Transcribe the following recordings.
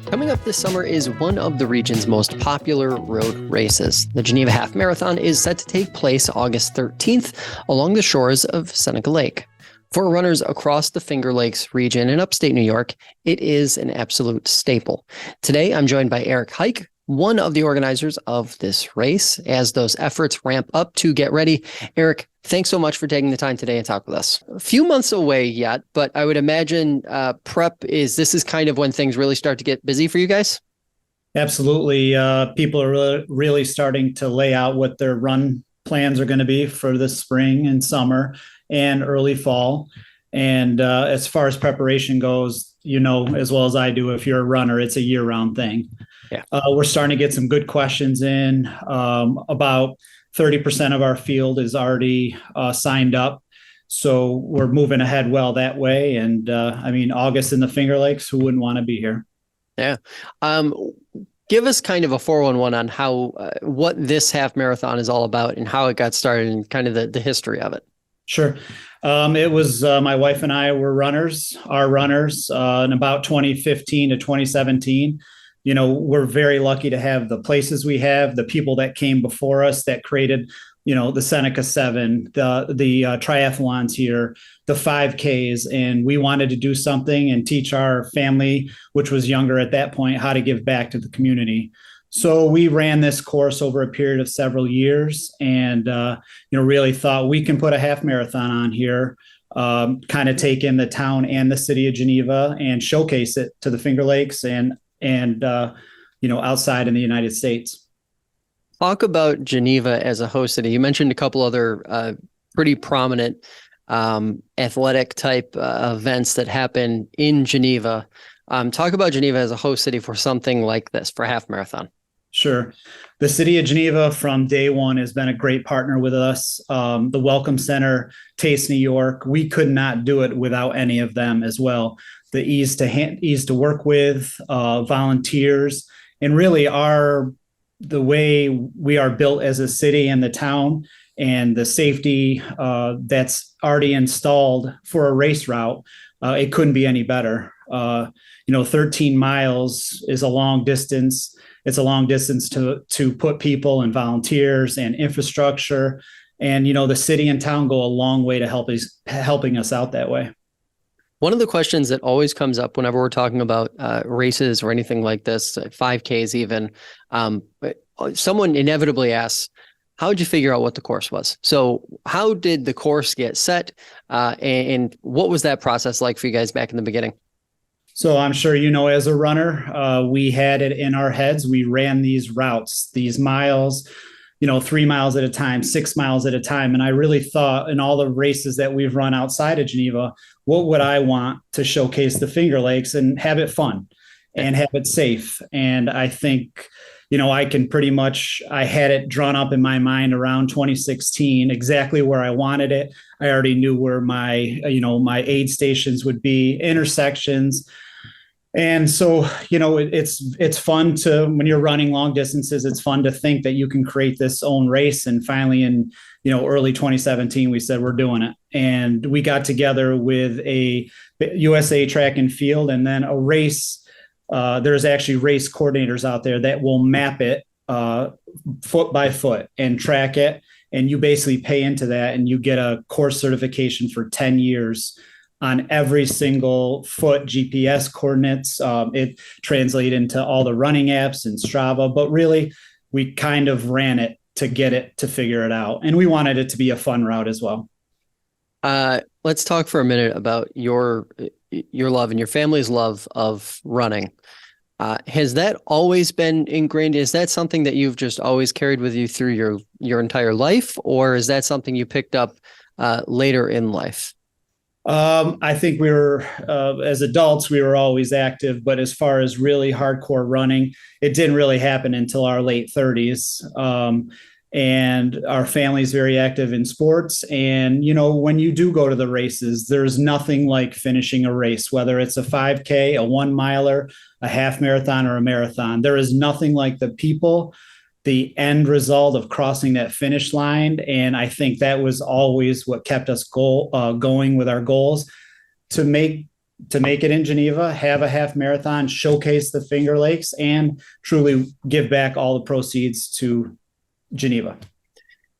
Coming up this summer is one of the region's most popular road races. The Geneva Half Marathon is set to take place August 13th along the shores of Seneca Lake. For runners across the Finger Lakes region in upstate New York, it is an absolute staple. Today, I'm joined by Heieck, one of the organizers of this race. As those efforts ramp up to get ready, Heieck, thanks so much for taking the time today and talk with us. A few months away yet, but I would imagine this is kind of when things really start to get busy for you guys? Absolutely. People are really starting to lay out what their run plans are going to be for the spring and summer and early fall. And as far as preparation goes, you know, as well as I do, if you're a runner, it's a year-round thing. Yeah. We're starting to get some good questions in. About 30% of our field is already signed up. So we're moving ahead well that way. And August in the Finger Lakes, who wouldn't want to be here? Yeah. Give us kind of a 411 on how what this half marathon is all about and how it got started and kind of the history of it. Sure. It was my wife and I were runners in about 2015 to 2017. You know, we're very lucky to have the places we have, the people that came before us that created, you know, the Seneca 7, the triathlons here, the 5Ks. And we wanted to do something and teach our family, which was younger at that point, how to give back to the community. So we ran this course over a period of several years and, really thought we can put a half marathon on here, kind of take in the town and the city of Geneva and showcase it to the Finger Lakes and outside in the United States. Talk about Geneva as a host city. You mentioned a couple other pretty prominent athletic type events that happen in Geneva. Talk about Geneva as a host city for something like this, for half marathon. Sure. The city of Geneva from day one has been a great partner with us. The Welcome Center, Taste New York, we could not do it without any of them as well. The ease to work with, volunteers, and really the way we are built as a city and the town and the safety that's already installed for a race route, it couldn't be any better. 13 miles is a long distance. It's a long distance to put people and volunteers and infrastructure. And, the city and town go a long way to helping us out that way. One of the questions that always comes up whenever we're talking about races or anything like this, 5Ks even, someone inevitably asks, how did you figure out what the course was? So how did the course get set? And what was that process like for you guys back in the beginning? So I'm sure, as a runner, we had it in our heads. We ran these routes, these miles, 3 miles at a time, 6 miles at a time. And I really thought in all the races that we've run outside of Geneva, what would I want to showcase the Finger Lakes and have it fun and have it safe? And I think, I had it drawn up in my mind around 2016, exactly where I wanted it. I already knew where my aid stations would be, intersections. And so, it's fun when you're running long distances, it's fun to think that you can create this own race. And finally in, early 2017, we said, we're doing it. And we got together with a USA Track and Field and then a race. There's actually race coordinators out there that will map it foot by foot and track it. And you basically pay into that and you get a course certification for 10 years on every single foot GPS coordinates. It translates into all the running apps and Strava, but really we kind of ran it to get it to figure it out. And we wanted it to be a fun route as well. Let's talk for a minute about your love and your family's love of running. Has that always been ingrained? Is that something that you've just always carried with you through your entire life? Or is that something you picked up later in life? I think we were, as adults, we were always active, but as far as really hardcore running, it didn't really happen until our late 30s. And our family's very active in sports. And, when you do go to the races, there's nothing like finishing a race, whether it's a 5K, a 1 miler, a half marathon, or a marathon. There is nothing like the people the end result of crossing that finish line. And I think that was always what kept us going with our goals to make it in Geneva, have a half marathon, showcase the Finger Lakes, and truly give back all the proceeds to Geneva.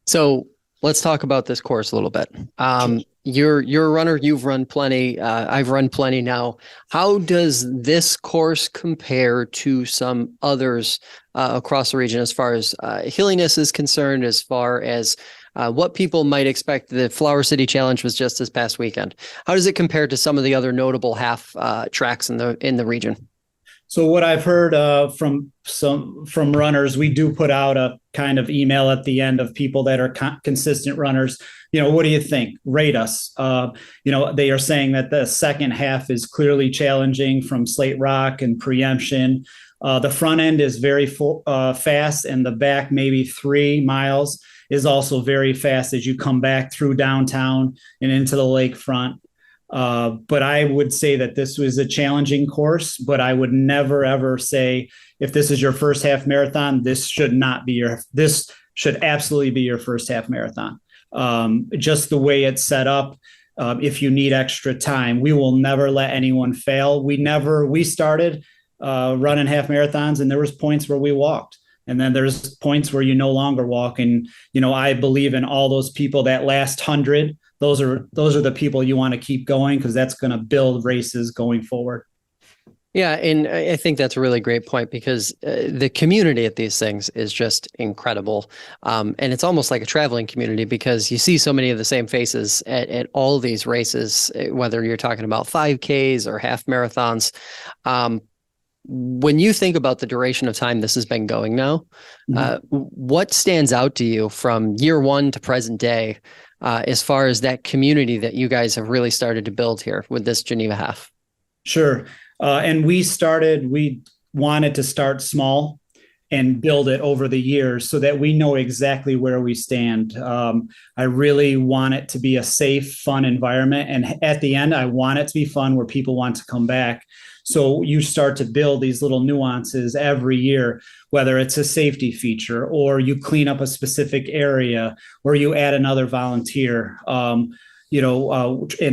So let's talk about this course a little bit. Sure. You're a runner. You've run plenty. I've run plenty now. How does this course compare to some others across the region as far as hilliness is concerned, as far as what people might expect? The Flower City Challenge was just this past weekend. How does it compare to some of the other notable half tracks in the region? So what I've heard from runners, we do put out a kind of email at the end of people that are consistent runners. What do you think? Rate us. They are saying that the second half is clearly challenging from Slate Rock and Preemption. The front end is very fast, and the back maybe 3 miles is also very fast as you come back through downtown and into the lakefront. But I would say that this was a challenging course, but I would never, ever say if this is your first half marathon, this should absolutely be your first half marathon. Just the way it's set up. If you need extra time, we will never let anyone fail. We started running half marathons, and there was points where we walked. And then there's points where you no longer walk. And, I believe in all those people that last 100. Those are the people you want to keep going, because that's going to build races going forward. Yeah, and I think that's a really great point, because the community at these things is just incredible. And it's almost like a traveling community, because you see so many of the same faces at all these races, whether you're talking about 5Ks or half marathons. When you think about the duration of time this has been going now, what stands out to you from year one to present day as far as that community that you guys have really started to build here with this Geneva Half? Sure. And we wanted to start small and build it over the years so that we know exactly where we stand. I really want it to be a safe, fun environment. And at the end, I want it to be fun where people want to come back. So you start to build these little nuances every year, whether it's a safety feature or you clean up a specific area or you add another volunteer, and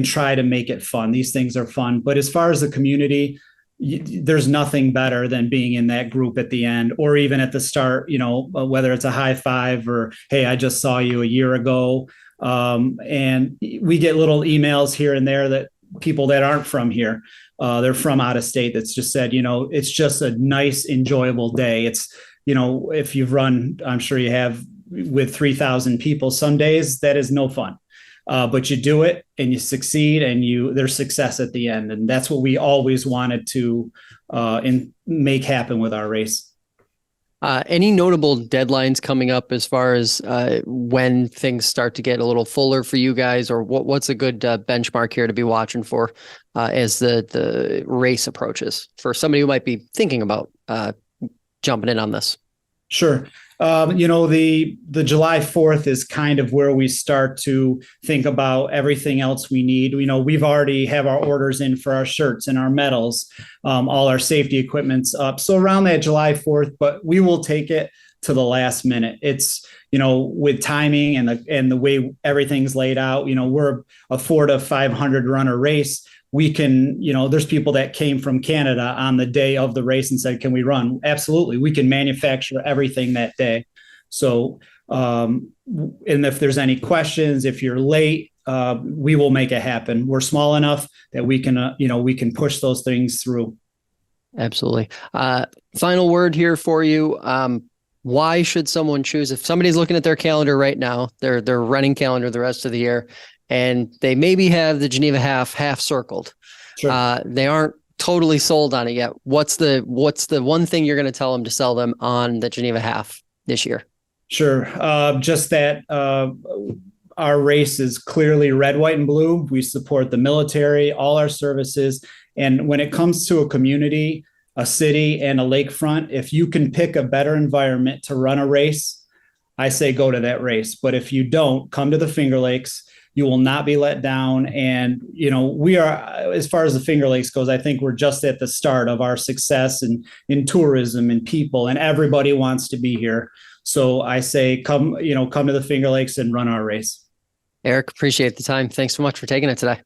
try to make it fun. These things are fun. But as far as the community, there's nothing better than being in that group at the end, or even at the start, whether it's a high five or, hey, I just saw you a year ago. And we get little emails here and there that people that aren't from here, they're from out of state, that's just said, it's just a nice, enjoyable day. It's, if you've run, I'm sure you have, with 3,000 people, some days that is no fun. But you do it and you succeed, and there's success at the end. And that's what we always wanted to make happen with our race. Any notable deadlines coming up as far as when things start to get a little fuller for you guys, or what's a good benchmark here to be watching for as the race approaches for somebody who might be thinking about jumping in on this? Sure. The July 4th is kind of where we start to think about everything else we need. We've already have our orders in for our shirts and our medals, all our safety equipment's up. So around that July 4th, but we will take it to the last minute. It's, with timing and the way everything's laid out, we're a 400 to 500 runner race. We can, there's people that came from Canada on the day of the race and said, can we run? Absolutely. We can manufacture everything that day. So, and if there's any questions, if you're late, we will make it happen. We're small enough that we can push those things through. Absolutely. Final word here for you. Why should someone choose, if somebody's looking at their calendar right now, their running calendar the rest of the year, and they maybe have the Geneva half circled. Sure. They aren't totally sold on it yet. What's the one thing you're going to tell them to sell them on the Geneva half this year? Sure. Just that our race is clearly red, white, and blue. We support the military, all our services. And when it comes to a community, a city, and a lakefront, if you can pick a better environment to run a race, I say go to that race. But if you don't, come to the Finger Lakes. You will not be let down. And, we are, as far as the Finger Lakes goes, I think we're just at the start of our success in tourism and people, and everybody wants to be here. So I say, come to the Finger Lakes and run our race. Eric, appreciate the time. Thanks so much for taking it today.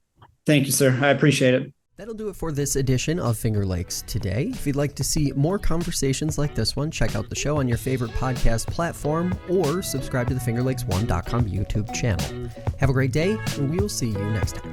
Thank you, sir. I appreciate it. That'll do it for this edition of Finger Lakes Today. If you'd like to see more conversations like this one, check out the show on your favorite podcast platform or subscribe to the FingerLakes1.com YouTube channel. Have a great day, and we will see you next time.